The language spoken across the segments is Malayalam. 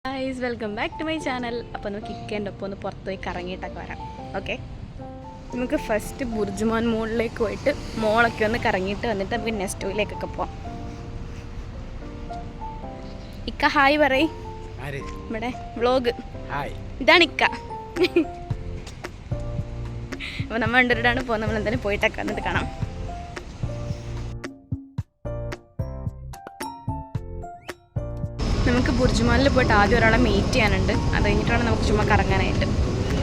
Guys welcome back to my channel. അപ്പോൾ നമുക്ക് ഇക്കേൻ്റെ ഒപ്പം ഒന്ന് പുറത്ത് പോയി കറങ്ങിയിട്ടൊക്കെ വരാം. ഓക്കെ, നമുക്ക് ഫസ്റ്റ് ബുർജുമാൻ മോളിലേക്ക് പോയിട്ട് മോളൊക്കെ ഒന്ന് കറങ്ങിയിട്ട് വന്നിട്ട് നമുക്ക് നെസ്റ്റോയിലേക്കൊക്കെ പോവാം. ഇക്ക ഹായ് പറയ്. ഇവിടെ വ്ളോഗ് ഇതാണ് ഇക്ക. അപ്പോൾ നമ്മൾ രണ്ടുപേരാണ് പോകുന്നത്. നമ്മൾ എന്തായാലും പോയിട്ടൊക്കെ വന്നിട്ട് കാണാം. നമുക്ക് ബുർജുമാനിൽ പോയിട്ട് ആദ്യം ഒരാളെ മീറ്റ് ചെയ്യാനുണ്ട്. അത് കഴിഞ്ഞിട്ടാണ് നമുക്ക് ചുമ്മാ കറങ്ങാനായിട്ട്.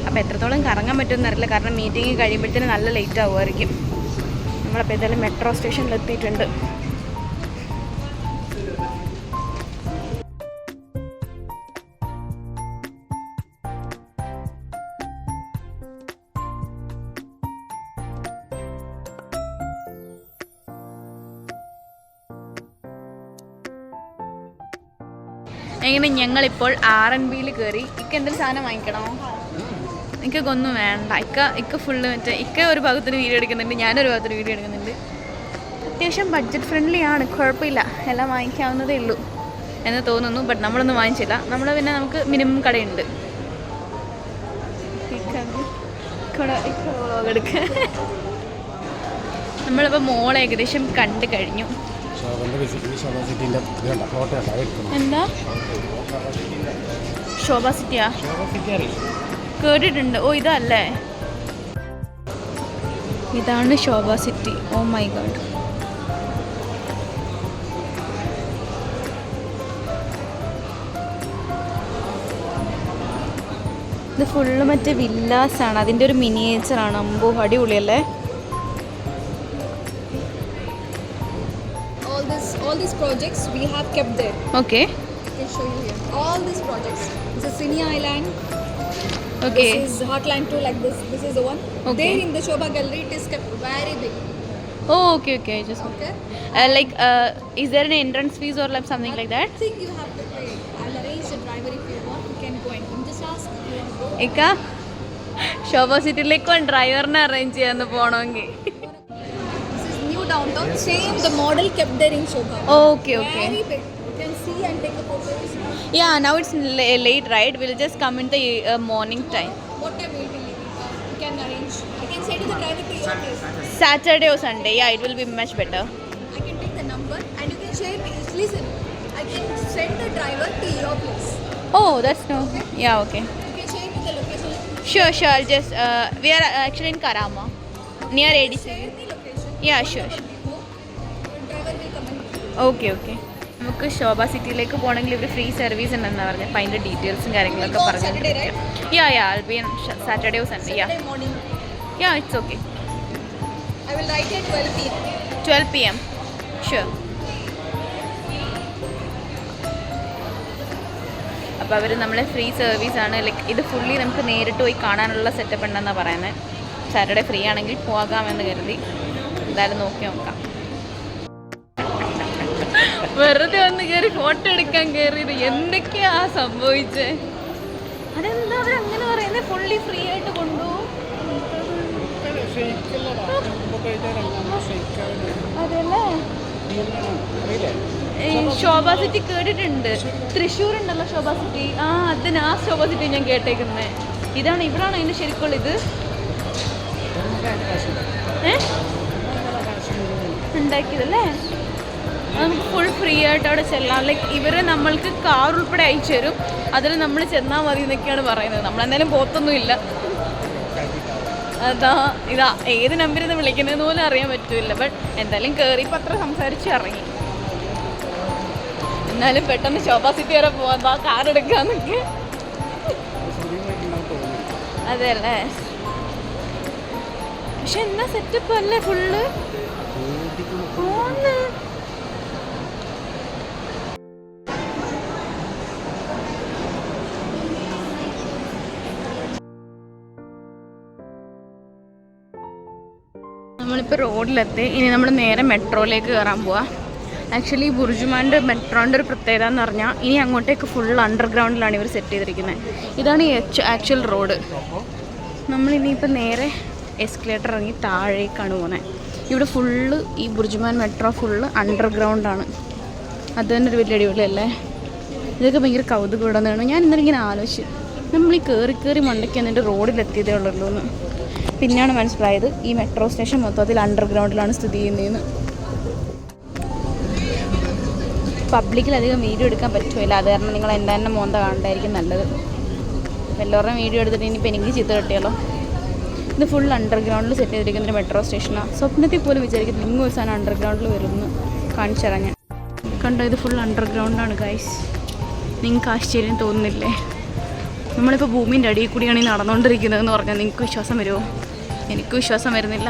അപ്പോൾ എത്രത്തോളം കറങ്ങാൻ പറ്റുമെന്ന് അറിയില്ല, കാരണം മീറ്റിംഗ് കഴിയുമ്പോഴത്തേന് നല്ല ലേറ്റ് ആവുമായിരിക്കും. നമ്മളപ്പോൾ ഏതായാലും മെട്രോ സ്റ്റേഷനിൽ എത്തിയിട്ടുണ്ട്. എങ്ങനെ ഞങ്ങളിപ്പോൾ R&Bയിൽ കയറി. ഇക്ക എന്തെങ്കിലും സാധനം വാങ്ങിക്കണോ? ഇക്കൊക്കെ ഒന്നും വേണ്ട. ഇക്ക ഫുള്ള് മറ്റേ ഇക്ക ഒരു ഭാഗത്തിന് വീഡിയോ എടുക്കുന്നുണ്ട്, ഞാനൊരു ഭാഗത്തിന് വീഡിയോ എടുക്കുന്നുണ്ട്. അത്യാവശ്യം ബഡ്ജറ്റ് ഫ്രണ്ട്ലി ആണ്, കുഴപ്പമില്ല, എല്ലാം വാങ്ങിക്കാവുന്നതേ ഉള്ളൂ എന്ന് തോന്നുന്നു. ബട്ട് നമ്മളൊന്നും വാങ്ങിച്ചില്ല. പിന്നെ നമുക്ക് മിനിമം കടയുണ്ട്. നമ്മളിപ്പോൾ മോൾ ഏകദേശം കണ്ടു കഴിഞ്ഞു. എന്താ ശോഭ സിറ്റിയാ? കേട്ടിട്ടുണ്ട്. ഓ ഇതല്ലേ, ഇതാണ് Sobha City. Oh my god. ഇത് ഫുള്ള് മറ്റേ വില്ലാസാണ്, അതിൻ്റെ ഒരു മിനിയേച്ചറാണ്. അമ്പോ അടിപൊളിയല്ലേ? All these projects we have kept there. Okay. I can show you here. All these projects. This is Sini Island. Okay. This is Heartland 2, like this. This is the one. Okay. There in the Shobha Gallery, it is kept very big. Oh, okay. I just okay. Is there an entrance fees or like something like that? I think you have to pay. I'll arrange a driver if you want. You can go and just ask. You want to go? Ika, Shobha Cityയിലേക്ക് ഒരു ഡ്രൈവറിനെ അറേഞ്ച് ചെയ്യാന്ന് പോണമെങ്കിൽ. Downtown, same the model kept there in Shobha. Okay. Very big. You can see and take the photos. Yeah, now it's late, right? We'll just come in the morning time. What time will be leaving? You can arrange. I can say to the driver to your place. Saturday or Sunday. Yeah, it will be much better. I can take the number and you can share me. Listen, I can send the driver to your place. Oh, that's no. Okay? Yeah, okay. You can share me the location. Sure. I'll just we are actually in Karama, near ADC. Share the location. Yeah, sure. Driver will come and Okay. നമുക്ക് ശോഭ സിറ്റിയിലേക്ക് പോകണമെങ്കിൽ ഇവർ ഫ്രീ സർവീസ് ഉണ്ടെന്നാണ് പറഞ്ഞത്. അപ്പം അതിൻ്റെ ഡീറ്റെയിൽസും കാര്യങ്ങളൊക്കെ പറഞ്ഞു. Saturday, right? Yeah, I'll be on Saturday or Sunday. Yeah. Saturday morning. Yeah, it's okay. I will write at 12 p.m. 12 p.m. Sure. അപ്പോൾ അവർ നമ്മളെ ഫ്രീ സർവീസാണ്. ലൈക്ക് ഇത് ഫുള്ളി നമുക്ക് നേരിട്ട് പോയി കാണാനുള്ള സെറ്റപ്പ് ഉണ്ടെന്നാണ് പറയുന്നത്. സാറ്റർഡേ ഫ്രീ ആണെങ്കിൽ പോകാമെന്ന് കരുതി. എന്തായാലും നോക്കി നോക്കാം. വെറുതെ ഒന്ന് കയറി ഫോട്ടോ എടുക്കാൻ കയറിയത് എന്തൊക്കെയാ സംഭവിച്ചേ? അതെന്താ അവരങ്ങനെ പറയുന്നത്? ഫുള്ളി ഫ്രീ ആയിട്ട് കൊണ്ടുപോകും. അതല്ലേ ശോഭ സിറ്റി കേട്ടിട്ടുണ്ട്. തൃശ്ശൂർ ഉണ്ടല്ലോ ശോഭ സിറ്റി. അതിന് ആ ശോഭ സിറ്റി ഞാൻ കേട്ടേക്കുന്നത്. ഇവിടാണ് അതിൻ്റെ ശരിക്കുള്ള ഇത് ഉണ്ടാക്കിയതല്ലേ? നമുക്ക് ഫുൾ ഫ്രീ ആയിട്ട് അവിടെ ചെല്ലാം. ലൈക്ക് ഇവർ നമ്മൾക്ക് കാർ ഉൾപ്പെടെ അയച്ചു തരും. അതിൽ നമ്മൾ ചെന്നാൽ മതി എന്നൊക്കെയാണ് പറയുന്നത്. നമ്മളെന്തായാലും പോത്തൊന്നുമില്ല. ഇതാ ഏത് നമ്പറിൽ നിന്ന് വിളിക്കുന്നതെന്ന് പോലും അറിയാൻ പറ്റില്ല. ബട്ട് എന്തായാലും കയറിയപ്പോൾ അത്ര സംസാരിച്ച് ഇറങ്ങി. എന്നാലും പെട്ടെന്ന് ശോഭ സിറ്റി വരെ പോകാം, കാർ എടുക്കാന്നൊക്കെ. അതെ അല്ലേ? പക്ഷെ എന്നാ സെറ്റപ്പ് അല്ലേ ഫുള്ള്. നമ്മളിപ്പോൾ റോഡിലെത്തി. ഇനി നമ്മൾ നേരെ മെട്രോയിലേക്ക് കയറാൻ പോവാം. ആക്ച്വലി ബുർജുമാൻ്റെ മെട്രോൻ്റെ ഒരു പ്രത്യേകത എന്ന് പറഞ്ഞാൽ ഇനി അങ്ങോട്ടേക്ക് ഫുൾ അണ്ടർഗ്രൗണ്ടിലാണ് ഇവർ സെറ്റ് ചെയ്തിരിക്കുന്നത്. ഇതാണ് ഈ ആക്ച്വൽ റോഡ്. നമ്മളിനിയിപ്പോൾ നേരെ എസ്കലേറ്റർ ഇറങ്ങി താഴേക്കാണ് പോകുന്നത്. ഇവിടെ ഫുള്ള് ഈ ബുർജുമാൻ മെട്രോ ഫുള്ള് അണ്ടർഗ്രൗണ്ടാണ്. അത് തന്നെ ഒരു വലിയ അടിപൊളിയല്ലേ? ഇതൊക്കെ ഭയങ്കര കൗതുകപ്പെടുന്നതാണ്. ഞാൻ ഇന്നലെ ഇങ്ങനെ ആലോചിച്ച് നമ്മൾ ഈ കയറി മണ്ടയ്ക്ക് എന്നിട്ട് റോഡിലെത്തിയതേ ഉള്ളൂ എന്ന്. പിന്നെയാണ് മനസ്സിലായത് ഈ മെട്രോ സ്റ്റേഷൻ മൊത്തത്തിൽ അണ്ടർഗ്രൗണ്ടിലാണ് സ്ഥിതി ചെയ്യുന്നതെന്ന്. പബ്ലിക്കിൽ അധികം വീഡിയോ എടുക്കാൻ പറ്റുമില്ല, അത് കാരണം നിങ്ങൾ എൻ്റെ തന്നെ മോന്ത കാണണ്ടായിരിക്കും നല്ലത്. എല്ലാവരുടെയും വീഡിയോ എടുത്തിട്ട് ഇനിയിപ്പോൾ എനിക്ക് ചീത്ത കിട്ടിയാലോ. ഇത് ഫുൾ അണ്ടർഗ്രൗണ്ടിൽ സെറ്റ് ചെയ്തിരിക്കുന്നൊരു മെട്രോ സ്റ്റേഷനാണ്. സ്വപ്നത്തിൽ പോലും വിചാരിക്കുന്നത് ഇങ്ങ് ഒരു സാധനം അണ്ടർഗ്രൗണ്ടിൽ വരുമെന്ന് കാണിച്ചു തരാം ഞാൻ. കണ്ടോ, ഇത് ഫുൾ അണ്ടർഗ്രൗണ്ടാണ് ഗൈസ്. നിങ്ങൾക്ക് ആശ്ചര്യം തോന്നുന്നില്ലേ? നമ്മളിപ്പോൾ ഭൂമിൻ്റെ അടിയിൽ കൂടിയാണ് ഈ നടന്നുകൊണ്ടിരിക്കുന്നതെന്ന് പറഞ്ഞാൽ നിങ്ങൾക്ക് വിശ്വാസം വരുമോ? എനിക്ക് വിശ്വാസം വരുന്നില്ല.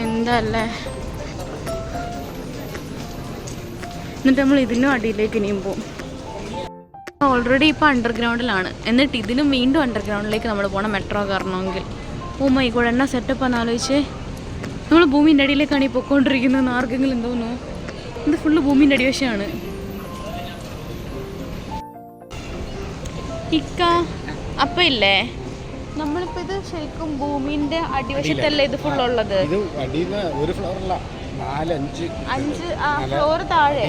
എന്താ അല്ലേ? എന്നിട്ട് നമ്മൾ ഇതിനും അടിയിലേക്ക് ഇനിയും പോകും. ഓൾറെഡി ഇപ്പോൾ അണ്ടർഗ്രൗണ്ടിലാണ്, എന്നിട്ട് ഇതിനും വീണ്ടും അണ്ടർഗ്രൗണ്ടിലേക്ക് നമ്മൾ പോകണം മെട്രോ കയറണമെങ്കിൽ. ഓ മൈ ഗോഡ്, എന്നാ സെറ്റപ്പാന്ന് ആലോചിച്ചേ. നമ്മൾ ഭൂമിൻ്റെ അടിയിലേക്കാണ് ഈ പൊയ്ക്കൊണ്ടിരിക്കുന്നതെന്ന് ആർക്കെങ്കിലും തോന്നുന്നു? ഇത് ഫുള്ള് ഭൂമിൻ്റെ അടിവശമാണ്. ഇക്ക അപ്പം ഇല്ലേ, നമ്മളിപ്പോൾ ഇത് ശരിക്കും ഭൂമിൻ്റെ അടിവശത്തല്ലേ ഇത് ഫുള്ളുള്ളത്? 5 ഫ്ലോർ താഴെ.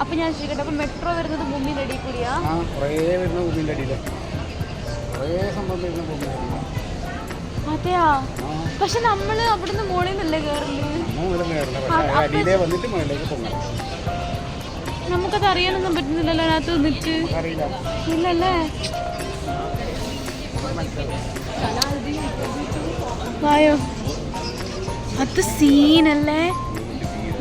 അപ്പൊ ഞാൻ ചോദിക്കട്ടെ, അപ്പൊ മെട്രോ വരുന്നത് ഭൂമിയുടെ അടിയിൽ കൂടിയാ? അതെയാ? പക്ഷെ നമ്മള് അവിടുന്ന് മുകളിൽ നിന്നല്ലേ കയറില്ലേ? നമുക്കത് അറിയാനൊന്നും പറ്റുന്നില്ലല്ലോ അതിനകത്ത് നിന്നിട്ട്. ഇല്ലല്ലേ? വായോ, അത് സീനല്ലേ?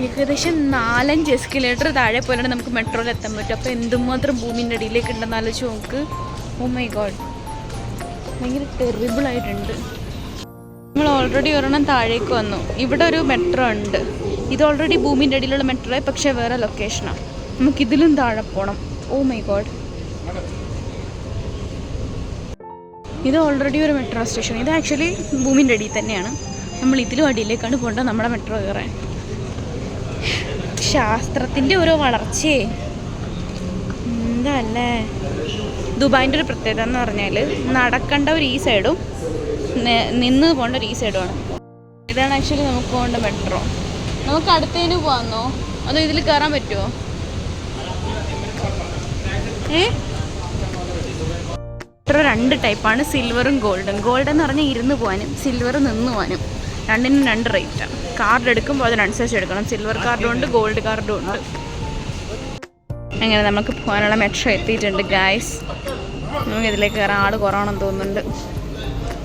ഏകദേശം 4-5 എസ്കലേറ്റർ താഴെ പോലെയാണ് നമുക്ക് മെട്രോയിൽ എത്താൻ പറ്റും. അപ്പോൾ എന്തുമാത്രം ഭൂമിൻ്റെ അടിയിലേക്ക് ഉണ്ടെന്ന് ആലോചിച്ച് നോക്ക്. ഓ മൈ ഗോഡ്, ഭയങ്കര ടെറിബിളായിട്ടുണ്ട്. നമ്മൾ ഓൾറെഡി ഒരെണ്ണം താഴേക്ക് വന്നു. ഇവിടെ ഒരു മെട്രോ ഉണ്ട്. ഇത് ഓൾറെഡി ഭൂമിൻ്റെ അടിയിലുള്ള മെട്രോ, പക്ഷേ വേറെ ലൊക്കേഷനാണ്. നമുക്കിതിലും താഴെ പോകണം. ഓ മൈ ഗോഡ്, ഇത് ഓൾറെഡി ഒരു മെട്രോ സ്റ്റേഷൻ. ഇത് ആക്ച്വലി ഭൂമിൻ്റെ അടിയിൽ തന്നെയാണ്. നമ്മൾ ഇതിലും അടിയിലേക്കാണ് പോകേണ്ടത് നമ്മുടെ മെട്രോ കയറാൻ. ശാസ്ത്രത്തിൻ്റെ ഓരോ വളർച്ചയെ എന്താ അല്ലേ? ദുബായിൻ്റെ ഒരു പ്രത്യേകത എന്ന് പറഞ്ഞാൽ നടക്കേണ്ട ഒരു ഈ സൈഡും നിന്ന് പോകേണ്ട ഒരു ഈ സൈഡുമാണ്. ഇതാണ് ആക്ച്വലി നമുക്ക് പോകേണ്ട മെട്രോ. നമുക്ക് അടുത്തതിന് പോകാമെന്നോ അതോ ഇതിൽ കയറാൻ പറ്റുമോ? മെട്രോ 2 ടൈപ്പാണ്, സിൽവറും ഗോൾഡും. ഗോൾഡ് എന്ന് പറഞ്ഞാൽ ഇരുന്ന് പോകാനും സിൽവർ നിന്ന് പോകാനും. രണ്ടിനും 2 റേറ്റാണ്. കാർഡ് എടുക്കുമ്പോൾ അതിനനുസരിച്ച് എടുക്കണം. സിൽവർ കാർഡും ഉണ്ട്, ഗോൾഡ് കാർഡും ഉണ്ട്. അങ്ങനെ നമുക്ക് പോകാനുള്ള മെട്രോ എത്തിയിട്ടുണ്ട് ഗായ്സ്. നമുക്ക് ഇതിലേക്ക് കയറാൻ ആൾ കുറവാണെന്ന് തോന്നുന്നുണ്ട്.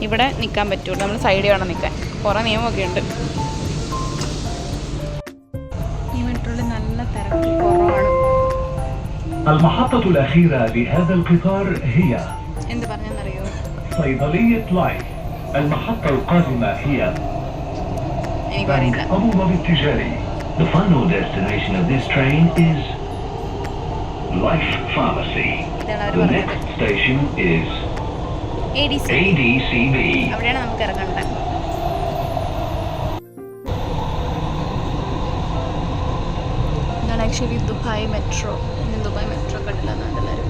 ഇവിടെ നിൽക്കാൻ പറ്റുള്ളൂ, നമ്മൾ സൈഡിൽ വേണം നിൽക്കാൻ. കുറേ നിയമമൊക്കെ ഉണ്ട്. ഈ മെട്രോയിൽ നല്ല തിരക്ക് കുറവാണ്. എന്ത് പറഞ്ഞെന്നറിയോ? എനിക്കറിയില്ല. The final destination of this train is Life Pharmacy. The next station is ADCB. അവിടെയാണ് നമുക്ക് ഇറങ്ങേണ്ടത്. ഇതാണ് actually Dubai metro. Dubai metro കണ്ടില്ലെന്നാണ് എല്ലാവരും.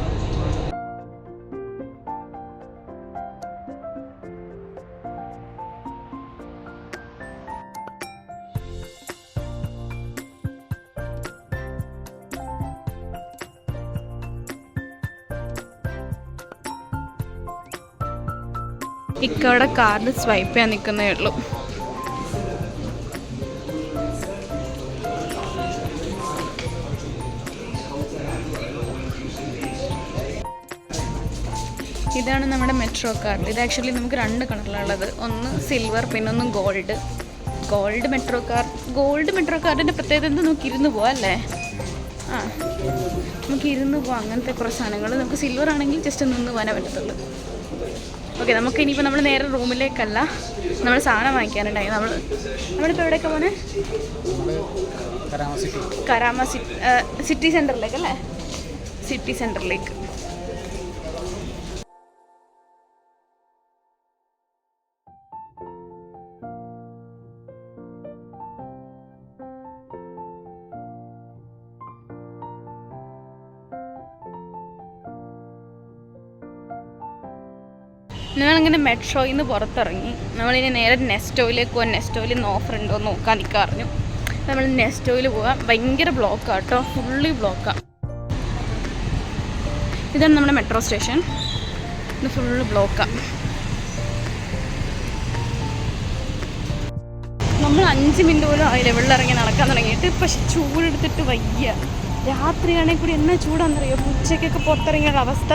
ഇക്കവിടെ കാർഡ് സ്വൈപ്പ് ചെയ്യാൻ നിൽക്കുന്നേ ഉള്ളൂ. ഇതാണ് നമ്മുടെ മെട്രോ കാർഡ്. ഇത് ആക്ച്വലി നമുക്ക് 2 കളറിലുള്ളത്. ഒന്ന് സിൽവർ, പിന്നെ ഒന്ന് ഗോൾഡ്. ഗോൾഡ് മെട്രോ കാർഡിൻ്റെ പ്രത്യേകത എന്താ? നമുക്ക് ഇരുന്ന് പോവാം അല്ലേ? നമുക്ക് ഇരുന്ന് പോവാം. അങ്ങനത്തെ കുറേ സാധനങ്ങൾ. നമുക്ക് സിൽവർ ആണെങ്കിൽ ജസ്റ്റ് നിന്ന് പോകാനേ പറ്റത്തുള്ളൂ. ഓക്കെ, നമുക്ക് ഇനിയിപ്പോൾ നമ്മൾ നേരെ റൂമിലേക്കല്ല, നമ്മൾ സാധനം വാങ്ങിക്കാനുണ്ടായി. നമ്മളിപ്പോൾ എവിടെയൊക്കെ പോണേ? കരാമ സിറ്റി സെൻറ്ററിലേക്ക് അല്ലേ? സിറ്റി സെൻറ്ററിലേക്ക്. ഞങ്ങളിങ്ങനെ മെട്രോയിൽ നിന്ന് പുറത്തിറങ്ങി. നമ്മളിനി നേരെ നെസ്റ്റോയിലേക്ക് പോകാൻ. നെസ്റ്റോയിൽ ഇന്ന് ഓഫർ ഉണ്ടോ എന്ന് നോക്കാൻ നിൽക്കാൻ അറിഞ്ഞു. നമ്മൾ നെസ്റ്റോയിൽ പോകാം. ഭയങ്കര ബ്ലോക്കാണ് കേട്ടോ, ഫുള്ളി ബ്ലോക്കാണ്. ഇതാണ് നമ്മുടെ മെട്രോ സ്റ്റേഷൻ. ഇത് ഫുള്ള് ബ്ലോക്കാണ്. നമ്മൾ 5 മിനിറ്റ് പോലും ആയില്ല വെള്ളമിറങ്ങി നടക്കാൻ തുടങ്ങിയിട്ട്. പക്ഷെ ചൂടെടുത്തിട്ട് വയ്യ. രാത്രിയാണെങ്കിൽ കൂടി എന്നാ ചൂടാണെന്നറിയോ. ഉച്ചയ്ക്കൊക്കെ പുറത്തിറങ്ങിയുള്ള അവസ്ഥ.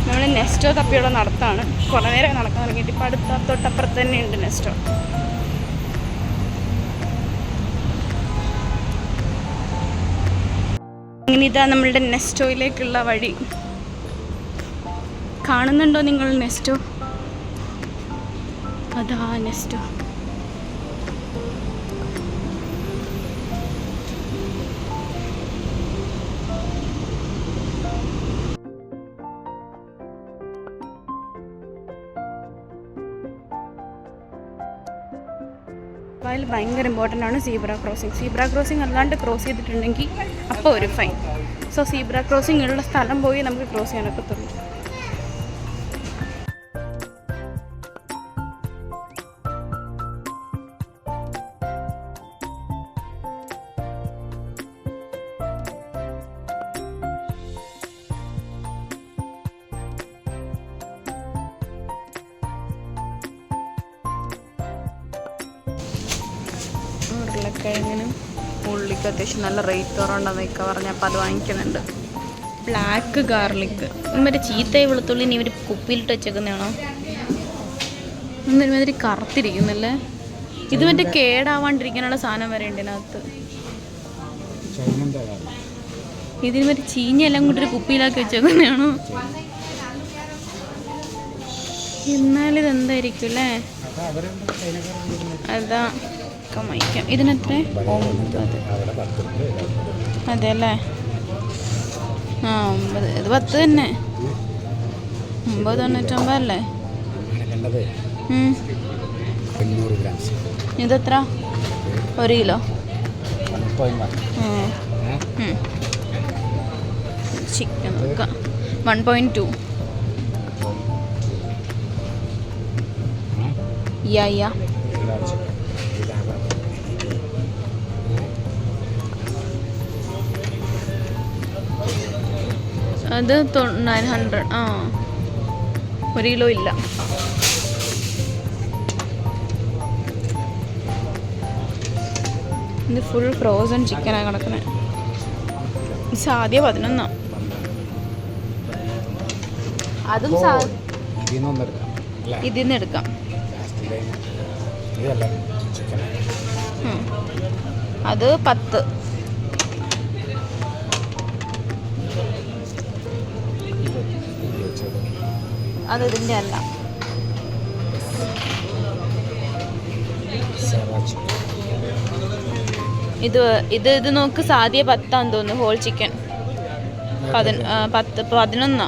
നമ്മൾ നെസ്റ്റോ തപ്പിയുള്ള നടത്താണ്. കുറേ നേരം നടക്കാൻ തുടങ്ങിയിട്ട്. ഇപ്പം തൊട്ടപ്പുറത്ത് തന്നെ ഉണ്ട് നെസ്റ്റോ. അങ്ങനെ ഇതാ നമ്മളുടെ നെസ്റ്റോയിലേക്കുള്ള വഴി. കാണുന്നുണ്ടോ നിങ്ങൾ നെസ്റ്റോ? അതാ നെസ്റ്റോ. അതിൽ ഭയങ്കര ഇമ്പോർട്ടൻ്റ് ആണ് സീബ്ര ക്രോസിങ്. സീബ്ര ക്രോസിങ് അല്ലാണ്ട് ക്രോസ് ചെയ്തിട്ടുണ്ടെങ്കിൽ അപ്പോൾ ഒരു ഫൈൻ. സോ സീബ്ര ക്രോസിങ് ഉള്ള സ്ഥലം പോയി നമുക്ക് ക്രോസ് ചെയ്യാനൊക്കത്തുള്ളൂ. ഉരുളക്കിഴങ്ങിനും ഉള്ളിക്ക് അത്യാവശ്യം നല്ല റേറ്റ് കുറവുണ്ടെന്നൊക്കെ പറഞ്ഞാൽ അപ്പോൾ അത് വാങ്ങിക്കുന്നുണ്ട്. ബ്ലാക്ക് ഗാർലിക് മറ്റേ ചീത്തയെ വെളുത്തുള്ളി ഇനി ഇവർ കുപ്പിയിലിട്ട് വെച്ചേക്കുന്നതാണോ? ഒന്നൊരുമാതിരി കറുത്തിരിക്കുന്നില്ലേ. ഇത് മറ്റേ കേടാവാണ്ടിരിക്കാനുള്ള സാധനം വരെ ഉണ്ട് ഇതിനകത്ത്. ഇതിന് മറ്റേ ചീഞ്ഞെല്ലാം കൂട്ടി ഒരു കുപ്പിയിലാക്കി വെച്ചേക്കുന്നതാണോ? എന്നാലിതെന്തായിരിക്കും അല്ലേ? അതാ വാങ്ങിക്കാം. ഇതിനെത്ര? 9. അതെ അല്ലേ? ആ 9. ഇത് 10 തന്നെ. 9.99 അല്ലേ? ഇതെത്ര? 1 കിലോ ചിക്കൻ നോക്കാം. 1.2. യാ അത് 900. ആ 1 കിലോ ഇല്ല. ഇത് ഫുൾ ഫ്രോസൺ ചിക്കനാണ് കിടക്കുന്നത്. സാധ്യ 11. അതും ഇതിൽ നിന്ന് എടുക്കാം. അത് 10. അത് ഇതിൻ്റെ അല്ല. ഇത് നോക്ക്. സാധ്യ 10 തോന്നുന്നു. Whole chicken 11.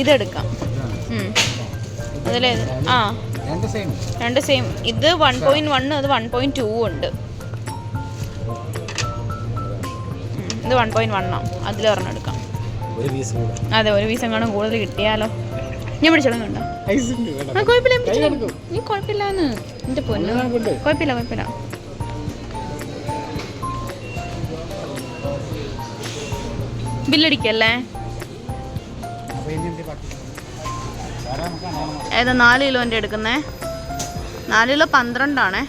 ഇതെടുക്കാം. അതിലെ രണ്ട് സെയിം. ഇത് 1.1, അത് 1.2 ഉണ്ട്. ഇത് 1.1 അതിലൊരെണ്ണം എടുക്കാം. അതെ, ഒരു പീസ് എങ്ങാനും കൂടുതൽ കിട്ടിയാലോ. ഞാൻ പിടിച്ചോളാം. കണ്ടോ? കുഴപ്പമില്ല. നീ കുഴപ്പമില്ലാന്ന് എൻ്റെ പൊന്നു. കുഴപ്പമില്ല. ബില്ലടിക്കല്ലേ? ഏതാ 4 കിലോൻ്റെ എടുക്കുന്നേ? 4 കിലോ 12 ആണേ.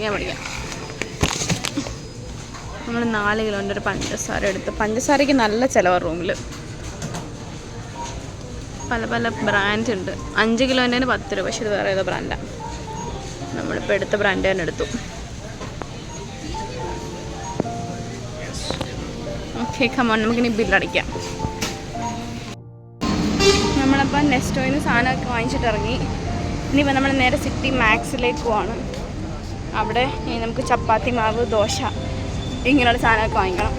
ഞാൻ പഠിക്കാം. നമ്മൾ 4 കിലോൻ്റെ ഒരു പഞ്ചസാര എടുത്ത്. പഞ്ചസാരയ്ക്ക് നല്ല ചിലവാണ് റൂമിൽ. പല ബ്രാൻഡ് ഉണ്ട്. 5 കിലോൻ്റെ 10 രൂപ. പക്ഷേ ഇത് വേറെ ഏതോ ബ്രാൻഡാണ്. നമ്മളിപ്പോൾ എടുത്ത ബ്രാൻഡ് തന്നെ എടുത്തു. ഓക്കെ, കമോൺ, നമുക്കിനി ബില്ലടിക്കാം. നമ്മളപ്പോൾ നെസ്റ്റോയിൽ നിന്ന് സാധനമൊക്കെ വാങ്ങിച്ചിട്ട് ഇറങ്ങി. ഇനിയിപ്പോൾ നമ്മൾ നേരെ സിറ്റി മാക്സിലേക്ക് പോവാണ്. അവിടെ നമുക്ക് ചപ്പാത്തി മാവ്, ദോശ ഇങ്ങനെയുള്ള സാധനമൊക്കെ വാങ്ങിക്കണം.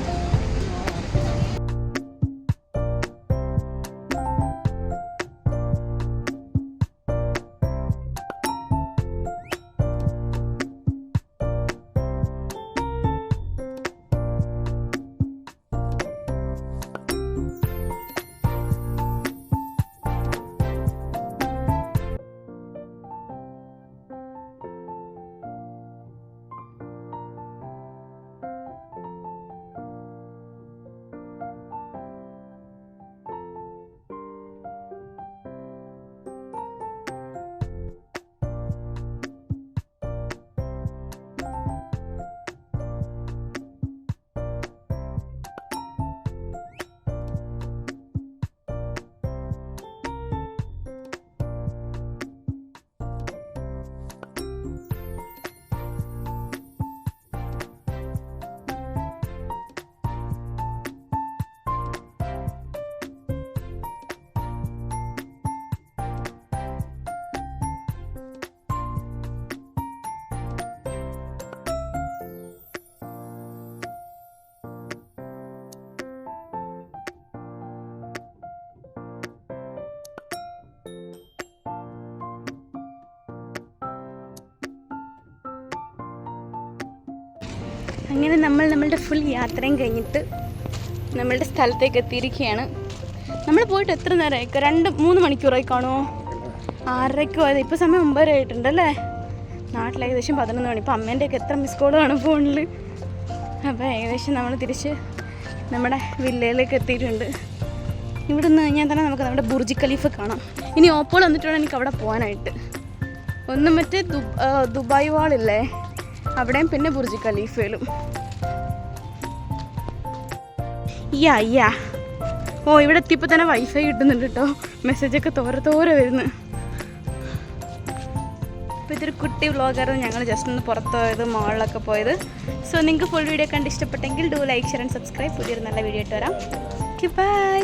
അങ്ങനെ നമ്മളുടെ ഫുൾ യാത്രയും കഴിഞ്ഞിട്ട് നമ്മളുടെ സ്ഥലത്തേക്ക് എത്തിയിരിക്കുകയാണ്. നമ്മൾ പോയിട്ട് എത്ര നേരമായി? 2-3 മണിക്കൂറായി കാണുമോ? 6:30 പോയത്. ഇപ്പോൾ സമയം 9:30 ആയിട്ടുണ്ടല്ലേ. നാട്ടിൽ ഏകദേശം 11 മണി. ഇപ്പോൾ അമ്മേൻ്റെയൊക്കെ എത്ര മിസ് കോൾ കാണും ഫോണിൽ. അപ്പോൾ ഏകദേശം നമ്മൾ തിരിച്ച് നമ്മുടെ വില്ലയിലേക്ക് എത്തിയിട്ടുണ്ട്. ഇവിടെ നിന്ന് കഴിഞ്ഞാൽ തന്നെ നമുക്ക് നമ്മുടെ ബുർജ് ഖലീഫ കാണാം. ഇനി ഓപ്പോൾ വന്നിട്ട് വേണം എനിക്ക് അവിടെ പോകാനായിട്ട്. ഒന്ന് മറ്റേ ദുബായ് വാളില്ലേ, അവിടെയും പിന്നെ ബുർജ് ഖലീഫയിലും. യാ ഓ, ഇവിടെ എത്തിയപ്പോൾ തന്നെ വൈഫൈ കിട്ടുന്നുണ്ട് കേട്ടോ. മെസ്സേജൊക്കെ തോരെ വരുന്നു. അപ്പോൾ ഇതൊരു കുട്ടി വ്ളോഗായിരുന്നു. ഞങ്ങൾ ജസ്റ്റ് ഒന്ന് പുറത്ത് പോയത്, മാളിലൊക്കെ പോയത്. സോ നിങ്ങൾക്ക് ഫുൾ വീഡിയോ കണ്ട് ഇഷ്ടപ്പെട്ടെങ്കിൽ do like, share and subscribe. പുതിയൊരു നല്ല വീഡിയോ ഇട്ട് വരാം. Okay, by.